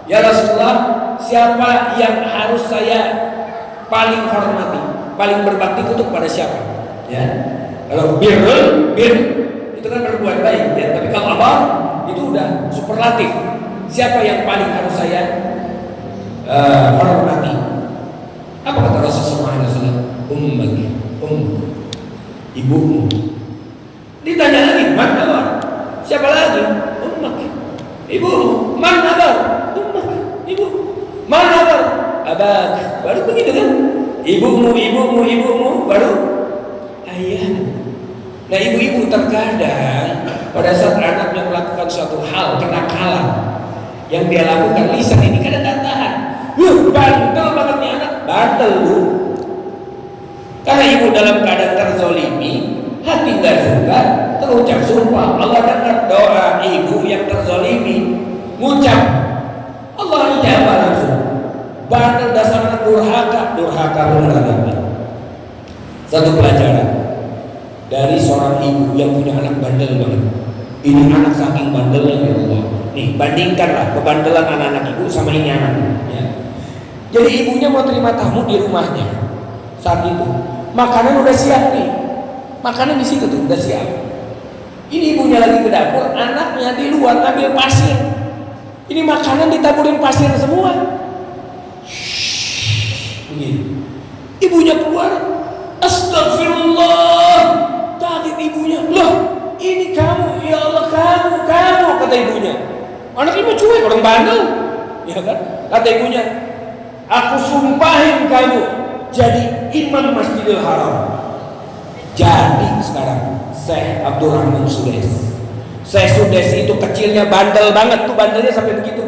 Ya Rasulullah, siapa yang harus saya paling hormati, paling berbakti untuk pada siapa? Ya, kalau bir itu kan berbuat baik, ya. Tapi kalau apa? Itu udah superlatif. Siapa yang paling harus saya hormati? Apa kata Rasulullah SAW? Ibumu. Ditanya lagi, man abar? Siapa lagi? Ibumu. Man abar? Ibu. Mana bar? Abak. Baru begitu kan? Ibumu, baru ayahmu. Nah, ibu-ibu terkadang pada saat anaknya melakukan suatu hal kenakalan yang dia lakukan, lisan ini kadang tak tahan. Bandel banget nih anak, bandel lu. Karena ibu dalam keadaan terzolimi, hati nggak suka, terucap sumpah. Allah dengar doa ibu yang terzolimi, ngucap. Allah ijabah langsung. Bandel dasarnya durhaka benar. Satu pelajaran dari seorang ibu yang punya anak bandel banget. Ini anak saking bandelnya, ya Allah. Nih, bandingkanlah kebandelan anak-anak ibu sama ini anak. Ya. Jadi ibunya mau terima tamu di rumahnya. Saat itu makanan udah siap nih. Makanan di situ tuh udah siap. Ini ibunya lagi ke dapur, anaknya di luar ngambil pasir. Ini makanan ditaburin pasir semua. Begini. Ibunya keluar, astagfirullah. Kaget ibunya, loh ini kamu, ya Allah kamu, kata ibunya. Anak ibu cuek, orang bandel, ya kan? Kata ibunya, aku sumpahin kamu jadi imam Masjidil Haram. Jadi sekarang Syekh Abdurrahman Sudes. Syekh Sudes itu kecilnya bandel banget tuh, bandelnya sampai begitu.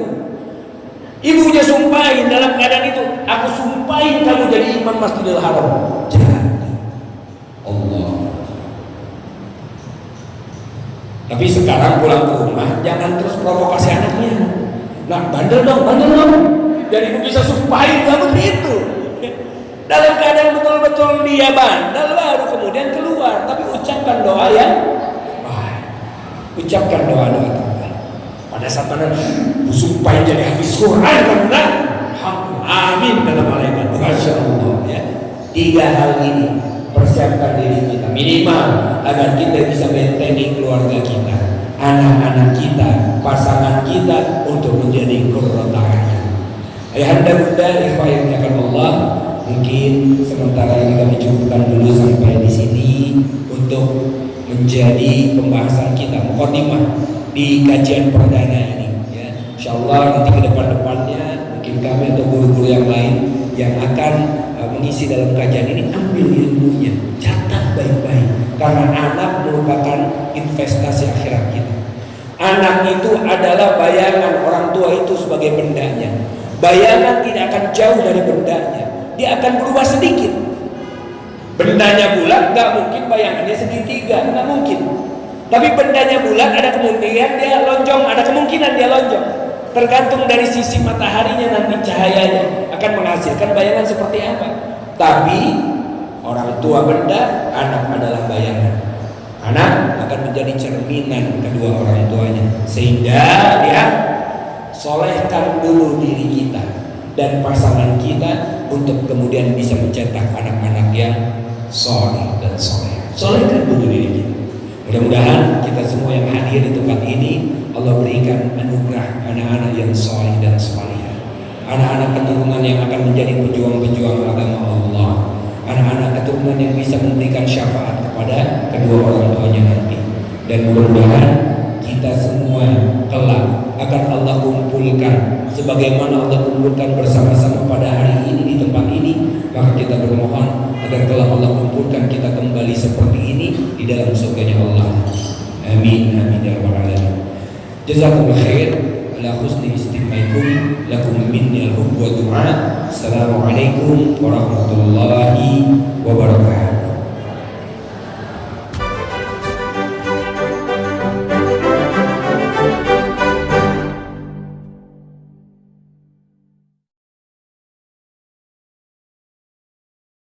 Ibunya sumpahin dalam keadaan itu, aku sumpahin kamu jadi imam Masjidil Haram. Jadi Allah. Tapi sekarang pulang ke rumah jangan terus provokasi anaknya. Nah, bandel dong. Jadi ibu bisa sumpahin kamu gitu. Dalam keadaan betul-betul dia bandel baru kemudian keluar. Tapi ucapkan doa yang ucapkan doa-doa terbaik. Pada saat mana sumpahin jadi hafiz Quran karena amin kata malaikat. Masya Allah ya. 3 hal ini persiapkan diri kita minimal agar kita bisa bentengi keluarga kita, anak-anak kita, pasangan kita untuk menjadi qurrata a'yun. Ayahanda bunda ikhwan yang Allah, mungkin sementara ini kami cukupkan dulu sampai di sini untuk menjadi pembahasan kita mukadimah di kajian perdana ini ya. Insyaallah nanti ke depan-depannya mungkin kami atau guru-guru yang lain yang akan mengisi dalam kajian ini, ambil ilmunya, catat baik-baik, karena anak merupakan investasi akhirat kita. Anak itu adalah bayangan orang tua itu sebagai bendanya. Bayangan tidak akan jauh dari bendanya, dia akan berubah sedikit. Bendanya bulat, nggak mungkin bayangannya segitiga, nggak mungkin. Tapi bendanya bulat, ada kemungkinan dia lonjong, ada kemungkinan dia lonjong. Tergantung dari sisi mataharinya nanti cahayanya akan menghasilkan bayangan seperti apa. Tapi orang tua benda, anak adalah bayangan. Anak akan menjadi cerminan kedua orang tuanya. Sehingga ya, solehkan dulu diri kita dan pasangan kita untuk kemudian bisa mencetak anak-anak yang soleh dan soleh. Solehkan dulu diri kita. Mudah-mudahan kita semua yang hadir di tempat ini Allah berikan anugerah anak-anak yang soleh dan solehah, anak-anak keturunan yang akan menjadi pejuang-pejuang agama Allah, anak-anak keturunan yang bisa memberikan syafaat kepada kedua orang tuanya nanti. Dan mudah-mudahan kita semua kelak akan Allah kumpulkan sebagaimana Allah kumpulkan bersama-sama pada hari ini di tempat ini. Maka kita bermohon agar kelak Allah kumpulkan kita kembali seperti ini di dalam surganya Allah. Amin amin ya rabbal alamin. Jazakumullah khair ala husni istimaikum, lakum minni al-hub wa du'a. Assalamualaikum warahmatullahi wabarakatuh.